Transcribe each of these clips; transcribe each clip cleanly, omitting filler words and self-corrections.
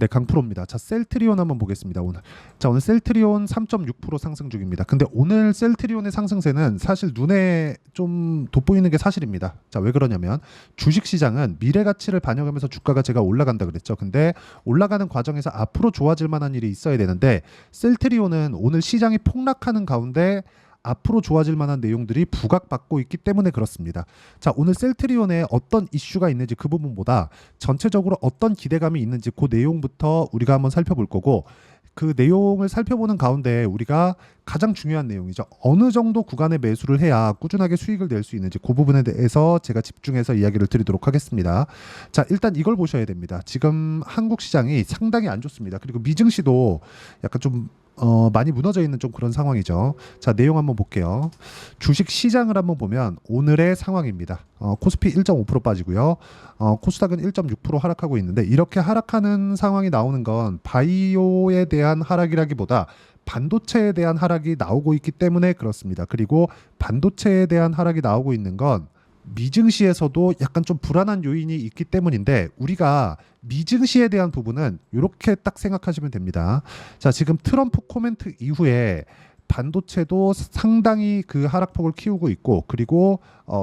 네, 강프로입니다. 자, 셀트리온 한번 보겠습니다. 오늘. 자, 오늘 셀트리온 3.6% 상승 중입니다. 근데 오늘 셀트리온의 상승세는 사실 눈에 좀 돋보이는 게 사실입니다. 자, 왜 그러냐면 주식 시장은 미래 가치를 반영하면서 주가가 제가 올라간다 그랬죠. 근데 올라가는 과정에서 앞으로 좋아질 만한 일이 있어야 되는데 셀트리온은 오늘 시장이 폭락하는 가운데 앞으로 좋아질 만한 내용들이 부각받고 있기 때문에 그렇습니다. 자, 오늘 셀트리온에 어떤 이슈가 있는지 그 부분보다 전체적으로 어떤 기대감이 있는지 그 내용부터 우리가 한번 살펴볼 거고, 그 내용을 살펴보는 가운데 우리가 가장 중요한 내용이죠. 어느 정도 구간에 매수를 해야 꾸준하게 수익을 낼 수 있는지 그 부분에 대해서 제가 집중해서 이야기를 드리도록 하겠습니다. 자, 일단 이걸 보셔야 됩니다. 지금 한국 시장이 상당히 안 좋습니다. 그리고 미증시도 약간 좀 많이 무너져 있는 좀 그런 상황이죠. 자, 내용 한번 볼게요. 주식 시장을 한번 보면 오늘의 상황입니다. 코스피 1.5% 빠지고요. 코스닥은 1.6% 하락하고 있는데, 이렇게 하락하는 상황이 나오는 건 바이오에 대한 하락이라기보다 반도체에 대한 하락이 나오고 있기 때문에 그렇습니다. 그리고 반도체에 대한 하락이 나오고 있는 건 미증시에서도 약간 좀 불안한 요인이 있기 때문인데, 우리가 미증시에 대한 부분은 이렇게 딱 생각하시면 됩니다. 자, 지금 트럼프 코멘트 이후에 반도체도 상당히 그 하락폭을 키우고 있고, 그리고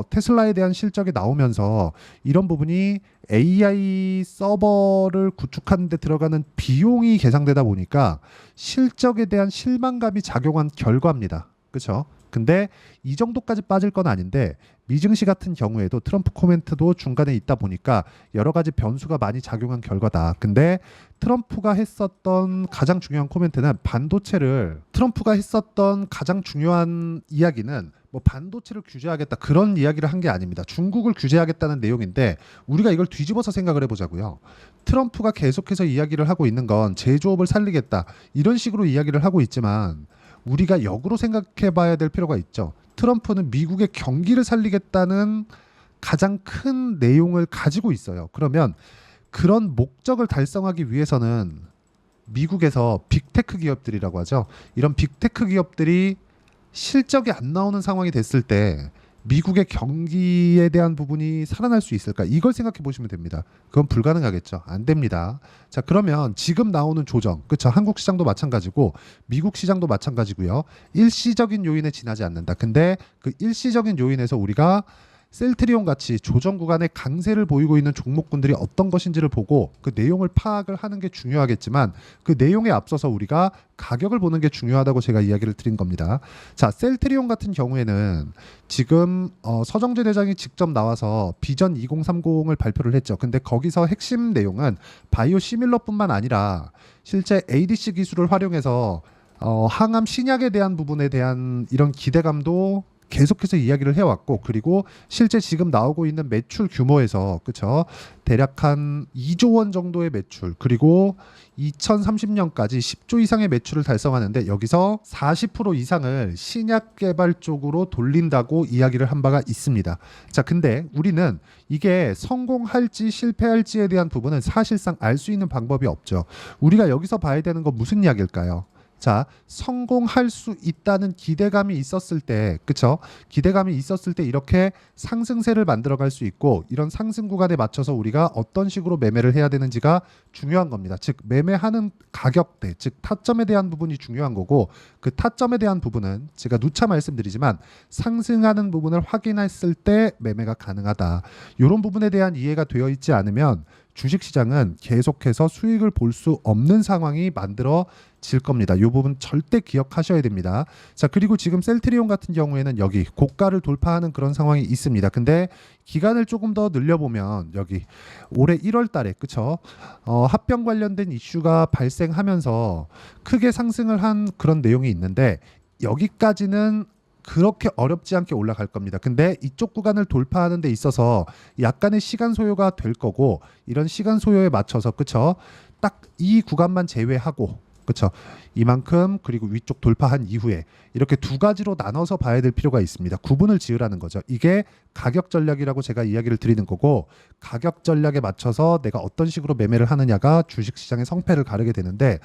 테슬라에 대한 실적이 나오면서 이런 부분이 AI 서버를 구축하는 데 들어가는 비용이 계상되다 보니까 실적에 대한 실망감이 작용한 결과입니다. 그렇죠? 근데 이 정도까지 빠질 건 아닌데, 미증시 같은 경우에도 트럼프 코멘트도 중간에 있다 보니까 여러 가지 변수가 많이 작용한 결과다. 근데 트럼프가 했었던 가장 중요한 코멘트는 트럼프가 했었던 가장 중요한 이야기는 뭐 반도체를 규제하겠다 그런 이야기를 한 게 아닙니다. 중국을 규제하겠다는 내용인데, 우리가 이걸 뒤집어서 생각을 해보자고요. 트럼프가 계속해서 이야기를 하고 있는 건 제조업을 살리겠다 이런 식으로 이야기를 하고 있지만, 우리가 역으로 생각해 봐야 될 필요가 있죠. 트럼프는 미국의 경기를 살리겠다는 가장 큰 내용을 가지고 있어요. 그러면 그런 목적을 달성하기 위해서는 미국에서 빅테크 기업들이라고 하죠. 이런 빅테크 기업들이 실적이 안 나오는 상황이 됐을 때 미국의 경기에 대한 부분이 살아날 수 있을까? 이걸 생각해 보시면 됩니다. 그건 불가능하겠죠. 안 됩니다. 자, 그러면 지금 나오는 조정, 그렇죠? 한국 시장도 마찬가지고 미국 시장도 마찬가지고요. 일시적인 요인에 지나지 않는다. 근데 그 일시적인 요인에서 우리가 셀트리온 같이 조정 구간에 강세를 보이고 있는 종목군들이 어떤 것인지를 보고 그 내용을 파악을 하는 게 중요하겠지만, 그 내용에 앞서서 우리가 가격을 보는 게 중요하다고 제가 이야기를 드린 겁니다. 자, 셀트리온 같은 경우에는 지금 서정재 대장이 직접 나와서 비전 2030을 발표를 했죠. 근데 거기서 핵심 내용은 바이오 시밀러뿐만 아니라 실제 ADC 기술을 활용해서 항암 신약에 대한 부분에 대한 이런 기대감도 계속해서 이야기를 해왔고, 그리고 실제 지금 나오고 있는 매출 규모에서, 그쵸, 대략 한 2조 원 정도의 매출, 그리고 2030년까지 10조 이상의 매출을 달성하는데 여기서 40% 이상을 신약 개발 쪽으로 돌린다고 이야기를 한 바가 있습니다. 자, 근데 우리는 이게 성공할지 실패할지에 대한 부분은 사실상 알 수 있는 방법이 없죠. 우리가 여기서 봐야 되는 건 무슨 이야기일까요? 자, 성공할 수 있다는 기대감이 있었을 때, 그쵸? 기대감이 있었을 때 이렇게 상승세를 만들어갈 수 있고, 이런 상승 구간에 맞춰서 우리가 어떤 식으로 매매를 해야 되는지가 중요한 겁니다. 즉, 매매하는 가격대, 즉 타점에 대한 부분이 중요한 거고, 그 타점에 대한 부분은 제가 누차 말씀드리지만 상승하는 부분을 확인했을 때 매매가 가능하다. 이런 부분에 대한 이해가 되어 있지 않으면 주식시장은 계속해서 수익을 볼 수 없는 상황이 만들어질 겁니다. 이 부분 절대 기억하셔야 됩니다. 자, 그리고 지금 셀트리온 같은 경우에는 여기 고가를 돌파하는 그런 상황이 있습니다. 근데 기간을 조금 더 늘려보면 여기 올해 1월 달에, 그쵸? 합병 관련된 이슈가 발생하면서 크게 상승을 한 그런 내용이 있는데, 여기까지는 그렇게 어렵지 않게 올라갈 겁니다. 근데 이쪽 구간을 돌파하는 데 있어서 약간의 시간 소요가 될 거고, 이런 시간 소요에 맞춰서, 그쵸, 딱 이 구간만 제외하고, 그쵸, 이만큼, 그리고 위쪽 돌파한 이후에 이렇게 두 가지로 나눠서 봐야 될 필요가 있습니다. 구분을 지으라는 거죠. 이게 가격 전략이라고 제가 이야기를 드리는 거고, 가격 전략에 맞춰서 내가 어떤 식으로 매매를 하느냐가 주식시장의 성패를 가르게 되는데,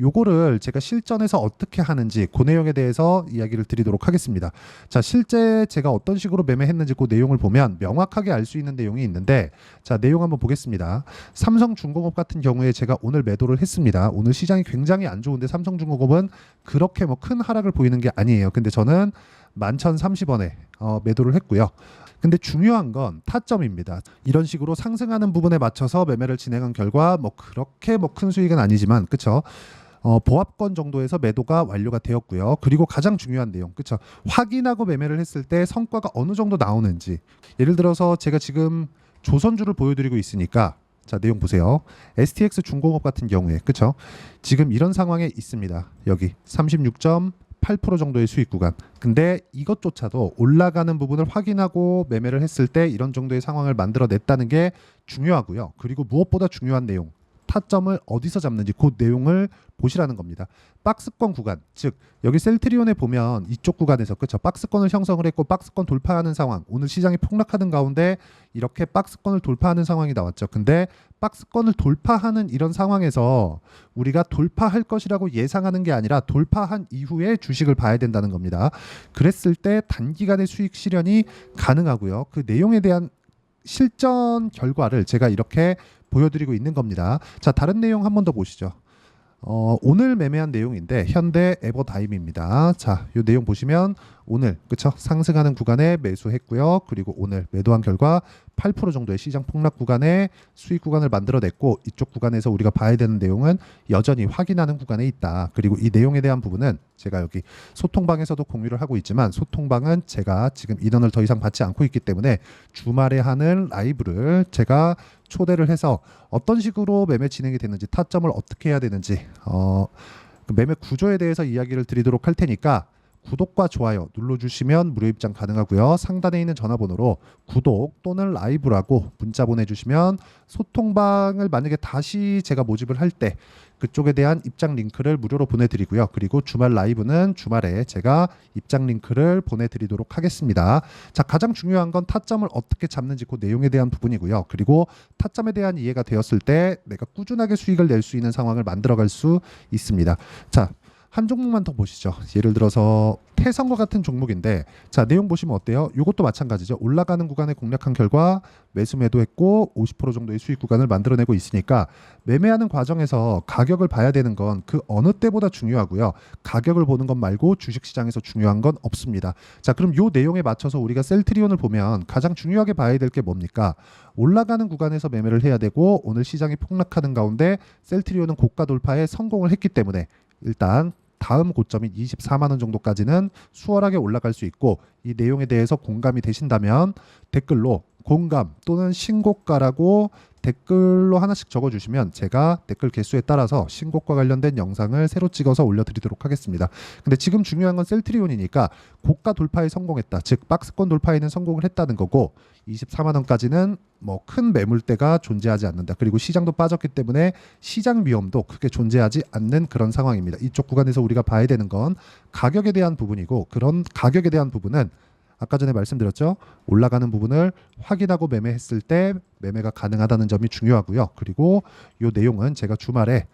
요거를 제가 실전에서 어떻게 하는지 그 내용에 대해서 이야기를 드리도록 하겠습니다. 자, 실제 제가 어떤 식으로 매매했는지 그 내용을 보면 명확하게 알 수 있는 내용이 있는데, 자, 내용 한번 보겠습니다. 삼성중공업 같은 경우에 제가 오늘 매도를 했습니다. 오늘 시장이 굉장히 안 좋은데 삼성중공업은 그렇게 뭐 큰 하락을 보이는 게 아니에요. 근데 저는 11,030원에 매도를 했고요. 근데 중요한 건 타점입니다. 이런 식으로 상승하는 부분에 맞춰서 매매를 진행한 결과 뭐 그렇게 뭐 큰 수익은 아니지만, 그쵸? 보합권 정도에서 매도가 완료가 되었고요. 그리고 가장 중요한 내용, 그쵸? 확인하고 매매를 했을 때 성과가 어느 정도 나오는지. 예를 들어서 제가 지금 조선주를 보여드리고 있으니까, 자, 내용 보세요. STX 중공업 같은 경우에, 그쵸? 지금 이런 상황에 있습니다. 여기 36.8% 정도의 수익 구간. 근데 이것조차도 올라가는 부분을 확인하고 매매를 했을 때 이런 정도의 상황을 만들어냈다는 게 중요하고요. 그리고 무엇보다 중요한 내용, 타점을 어디서 잡는지 그 내용을 보시라는 겁니다. 박스권 구간, 즉 여기 셀트리온에 보면 이쪽 구간에서, 그쵸, 박스권을 형성을 했고 박스권 돌파하는 상황, 오늘 시장이 폭락하는 가운데 이렇게 박스권을 돌파하는 상황이 나왔죠. 근데 박스권을 돌파하는 이런 상황에서 우리가 돌파할 것이라고 예상하는 게 아니라 돌파한 이후에 주식을 봐야 된다는 겁니다. 그랬을 때 단기간의 수익 실현이 가능하고요. 그 내용에 대한 실전 결과를 제가 이렇게 보여드리고 있는 겁니다. 자, 다른 내용 한 번 더 보시죠. 오늘 매매한 내용인데 현대 에버다임입니다. 자, 이 내용 보시면 오늘, 그쵸, 상승하는 구간에 매수했고요. 그리고 오늘 매도한 결과 8% 정도의 시장 폭락 구간에 수익 구간을 만들어냈고, 이쪽 구간에서 우리가 봐야 되는 내용은 여전히 확인하는 구간에 있다. 그리고 이 내용에 대한 부분은 제가 여기 소통방에서도 공유를 하고 있지만, 소통방은 제가 지금 인원을 더 이상 받지 않고 있기 때문에 주말에 하는 라이브를 제가 초대를 해서 어떤 식으로 매매 진행이 되는지, 타점을 어떻게 해야 되는지, 그 매매 구조에 대해서 이야기를 드리도록 할 테니까 구독과 좋아요 눌러주시면 무료 입장 가능하고요. 상단에 있는 전화번호로 구독 또는 라이브라고 문자 보내주시면 소통방을 만약에 다시 제가 모집을 할 때 그쪽에 대한 입장 링크를 무료로 보내드리고요. 그리고 주말 라이브는 주말에 제가 입장 링크를 보내드리도록 하겠습니다. 자, 가장 중요한 건 타점을 어떻게 잡는지 그 내용에 대한 부분이고요. 그리고 타점에 대한 이해가 되었을 때 내가 꾸준하게 수익을 낼 수 있는 상황을 만들어갈 수 있습니다. 자, 한 종목만 더 보시죠. 예를 들어서 태성과 같은 종목인데, 자, 내용 보시면 어때요? 이것도 마찬가지죠. 올라가는 구간에 공략한 결과 매수 매도했고 50% 정도의 수익 구간을 만들어내고 있으니까 매매하는 과정에서 가격을 봐야 되는 건 그 어느 때보다 중요하고요. 가격을 보는 것 말고 주식시장에서 중요한 건 없습니다. 자, 그럼 이 내용에 맞춰서 우리가 셀트리온을 보면 가장 중요하게 봐야 될 게 뭡니까? 올라가는 구간에서 매매를 해야 되고, 오늘 시장이 폭락하는 가운데 셀트리온은 고가 돌파에 성공을 했기 때문에 일단 다음 고점인 24만 원 정도까지는 수월하게 올라갈 수 있고, 이 내용에 대해서 공감이 되신다면 댓글로 공감 또는 신고가라고 댓글로 하나씩 적어주시면 제가 댓글 개수에 따라서 신고가 관련된 영상을 새로 찍어서 올려드리도록 하겠습니다. 근데 지금 중요한 건 셀트리온이니까 고가 돌파에 성공했다, 즉 박스권 돌파에는 성공을 했다는 거고, 24만 원까지는 뭐 큰 매물대가 존재하지 않는다. 그리고 시장도 빠졌기 때문에 시장 위험도 크게 존재하지 않는 그런 상황입니다. 이쪽 구간에서 우리가 봐야 되는 건 가격에 대한 부분이고, 그런 가격에 대한 부분은 아까 전에 말씀드렸죠. 올라가는 부분을 확인하고 매매했을 때 매매가 가능하다는 점이 중요하고요. 그리고 이 내용은 제가 주말에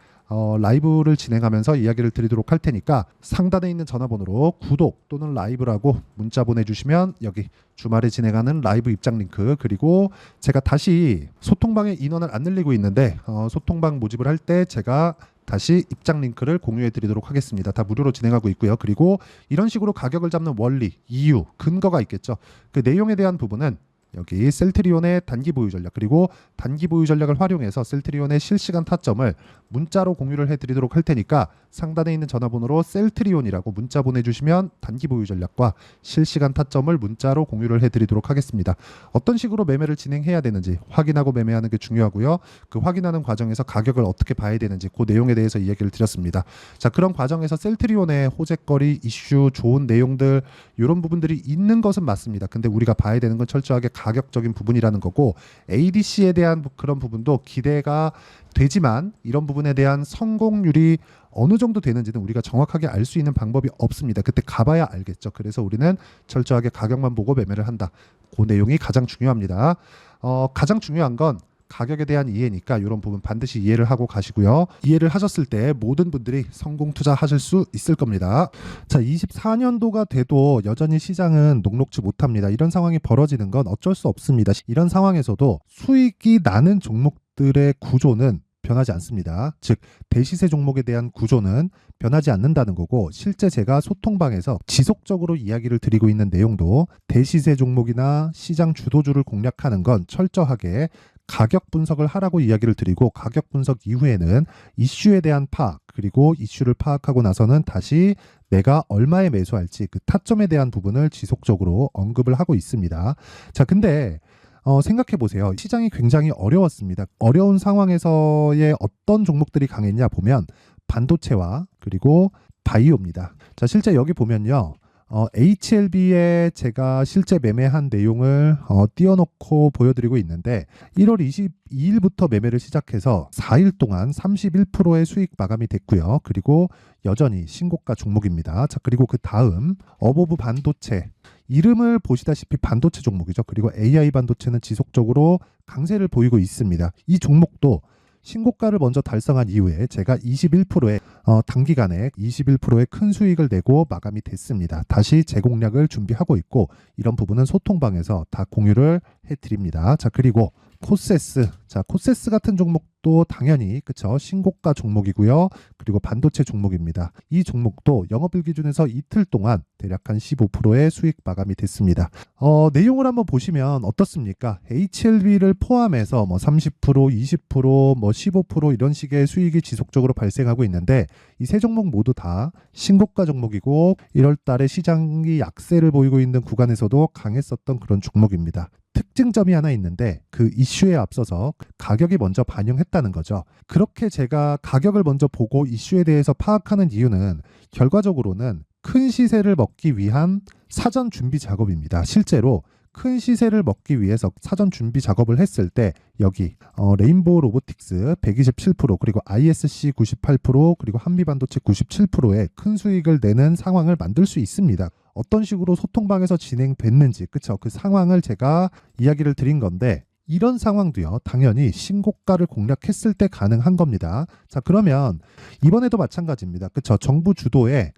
라이브를 진행하면서 이야기를 드리도록 할 테니까 상단에 있는 전화번호로 구독 또는 라이브라고 문자 보내주시면 여기 주말에 진행하는 라이브 입장 링크, 그리고 제가 다시 소통방에 인원을 안 늘리고 있는데 소통방 모집을 할 때 제가 다시 입장 링크를 공유해 드리도록 하겠습니다. 다 무료로 진행하고 있고요. 그리고 이런 식으로 가격을 잡는 원리, 이유, 근거가 있겠죠. 그 내용에 대한 부분은 여기 셀트리온의 단기 보유 전략, 그리고 단기 보유 전략을 활용해서 셀트리온의 실시간 타점을 문자로 공유를 해드리도록 할 테니까 상단에 있는 전화번호로 셀트리온이라고 문자 보내주시면 단기 보유 전략과 실시간 타점을 문자로 공유를 해드리도록 하겠습니다. 어떤 식으로 매매를 진행해야 되는지 확인하고 매매하는 게 중요하고요. 그 확인하는 과정에서 가격을 어떻게 봐야 되는지 그 내용에 대해서 이야기를 드렸습니다. 자, 그런 과정에서 셀트리온의 호재거리, 이슈, 좋은 내용들 이런 부분들이 있는 것은 맞습니다. 근데 우리가 봐야 되는 건 철저하게 가격적인 부분이라는 거고, ADC에 대한 그런 부분도 기대가 되지만 이런 부분에 대한 성공률이 어느 정도 되는지는 우리가 정확하게 알 수 있는 방법이 없습니다. 그때 가봐야 알겠죠. 그래서 우리는 철저하게 가격만 보고 매매를 한다. 그 내용이 가장 중요합니다. 가장 중요한 건 가격에 대한 이해니까 이런 부분 반드시 이해를 하고 가시고요. 이해를 하셨을 때 모든 분들이 성공 투자하실 수 있을 겁니다. 자, 24년도가 돼도 여전히 시장은 녹록지 못합니다. 이런 상황이 벌어지는 건 어쩔 수 없습니다. 이런 상황에서도 수익이 나는 종목들의 구조는 변하지 않습니다. 즉 대시세 종목에 대한 구조는 변하지 않는다는 거고, 실제 제가 소통방에서 지속적으로 이야기를 드리고 있는 내용도 대시세 종목이나 시장 주도주를 공략하는 건 철저하게 가격 분석을 하라고 이야기를 드리고, 가격 분석 이후에는 이슈에 대한 파악, 그리고 이슈를 파악하고 나서는 다시 내가 얼마에 매수할지 그 타점에 대한 부분을 지속적으로 언급을 하고 있습니다. 자, 근데 생각해 보세요. 시장이 굉장히 어려웠습니다. 어려운 상황에서의 어떤 종목들이 강했냐 보면 반도체와 그리고 바이오입니다. 자, 실제 여기 보면요. HLB에 제가 실제 매매한 내용을 띄워놓고 보여드리고 있는데, 1월 22일부터 매매를 시작해서 4일 동안 31%의 수익 마감이 됐고요. 그리고 여전히 신고가 종목입니다. 자, 그리고 그 다음 어보브 반도체, 이름을 보시다시피 반도체 종목이죠. 그리고 AI 반도체는 지속적으로 강세를 보이고 있습니다. 이 종목도 신고가를 먼저 달성한 이후에 제가 21%의 단기간에 21%의 큰 수익을 내고 마감이 됐습니다. 다시 재공략을 준비하고 있고, 이런 부분은 소통방에서 다 공유를 해드립니다. 자, 그리고 코세스. 자, 코세스 같은 종목도 당연히 그쵸, 신고가 종목이고요. 그리고 반도체 종목입니다. 이 종목도 영업일 기준에서 이틀 동안 대략 한 15%의 수익 마감이 됐습니다. 내용을 한번 보시면 어떻습니까? HLB를 포함해서 뭐 30%, 20%, 뭐 15% 이런 식의 수익이 지속적으로 발생하고 있는데, 이 세 종목 모두 다 신고가 종목이고 1월 달에 시장이 약세를 보이고 있는 구간에서도 강했었던 그런 종목입니다. 특징점이 하나 있는데, 그 이슈에 앞서서 가격이 먼저 반영했다는 거죠. 그렇게 제가 가격을 먼저 보고 이슈에 대해서 파악하는 이유는 결과적으로는 큰 시세를 먹기 위한 사전 준비 작업입니다. 실제로 큰 시세를 먹기 위해서 사전 준비 작업을 했을 때 여기 레인보우 로보틱스 127%, 그리고 ISC 98%, 그리고 한미반도체 97%의 큰 수익을 내는 상황을 만들 수 있습니다. 어떤 식으로 소통방에서 진행됐는지, 그쵸? 그 상황을 제가 이야기를 드린 건데, 이런 상황도요, 당연히 신고가를 공략했을 때 가능한 겁니다. 자, 그러면 이번에도 마찬가지입니다. 그쵸? 정부 주도의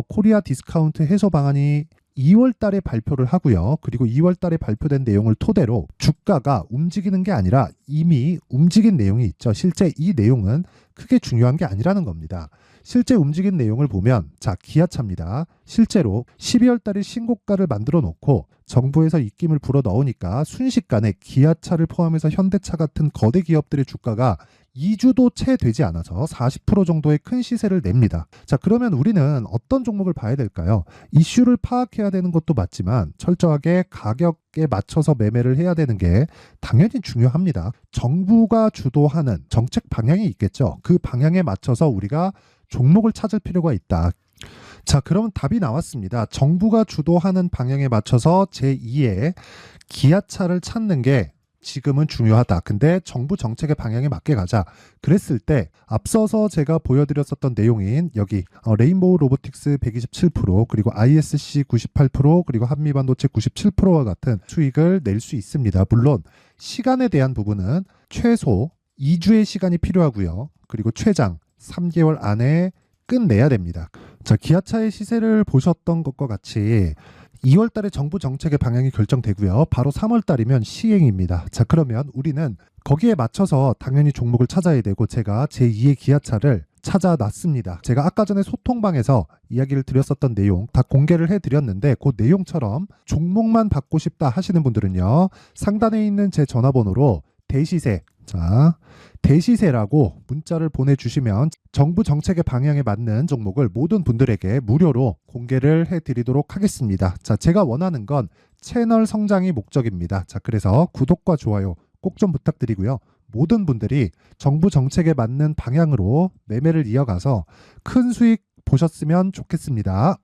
코리아 디스카운트 해소 방안이 2월 달에 발표를 하고요. 그리고 2월 달에 발표된 내용을 토대로 주가가 움직이는 게 아니라 이미 움직인 내용이 있죠. 실제 이 내용은 크게 중요한 게 아니라는 겁니다. 실제 움직인 내용을 보면, 자, 기아차입니다. 실제로 12월 달에 신고가를 만들어 놓고 정부에서 입김을 불어 넣으니까 순식간에 기아차를 포함해서 현대차 같은 거대 기업들의 주가가 2주도 채 되지 않아서 40% 정도의 큰 시세를 냅니다. 자, 그러면 우리는 어떤 종목을 봐야 될까요? 이슈를 파악해야 되는 것도 맞지만 철저하게 가격에 맞춰서 매매를 해야 되는 게 당연히 중요합니다. 정부가 주도하는 정책 방향이 있겠죠. 그 방향에 맞춰서 우리가 종목을 찾을 필요가 있다. 자, 그러면 답이 나왔습니다. 정부가 주도하는 방향에 맞춰서 제2의 기아차를 찾는 게 지금은 중요하다. 근데 정부 정책의 방향에 맞게 가자. 그랬을 때 앞서서 제가 보여드렸었던 내용인 여기 레인보우 로보틱스 127%, 그리고 ISC 98%, 그리고 한미반도체 97%와 같은 수익을 낼 수 있습니다. 물론 시간에 대한 부분은 최소 2주의 시간이 필요하고요. 그리고 최장 3개월 안에 끝내야 됩니다. 자, 기아차의 시세를 보셨던 것과 같이 2월 달에 정부 정책의 방향이 결정되고요. 바로 3월 달이면 시행입니다. 자, 그러면 우리는 거기에 맞춰서 당연히 종목을 찾아야 되고, 제가 제2의 기아차를 찾아놨습니다. 제가 아까 전에 소통방에서 이야기를 드렸었던 내용 다 공개를 해드렸는데, 그 내용처럼 종목만 받고 싶다 하시는 분들은요, 상단에 있는 제 전화번호로 대시세, 자, 대시세라고 문자를 보내주시면 정부 정책의 방향에 맞는 종목을 모든 분들에게 무료로 공개를 해드리도록 하겠습니다. 자, 제가 원하는 건 채널 성장이 목적입니다. 자, 그래서 구독과 좋아요 꼭 좀 부탁드리고요. 모든 분들이 정부 정책에 맞는 방향으로 매매를 이어가서 큰 수익 보셨으면 좋겠습니다.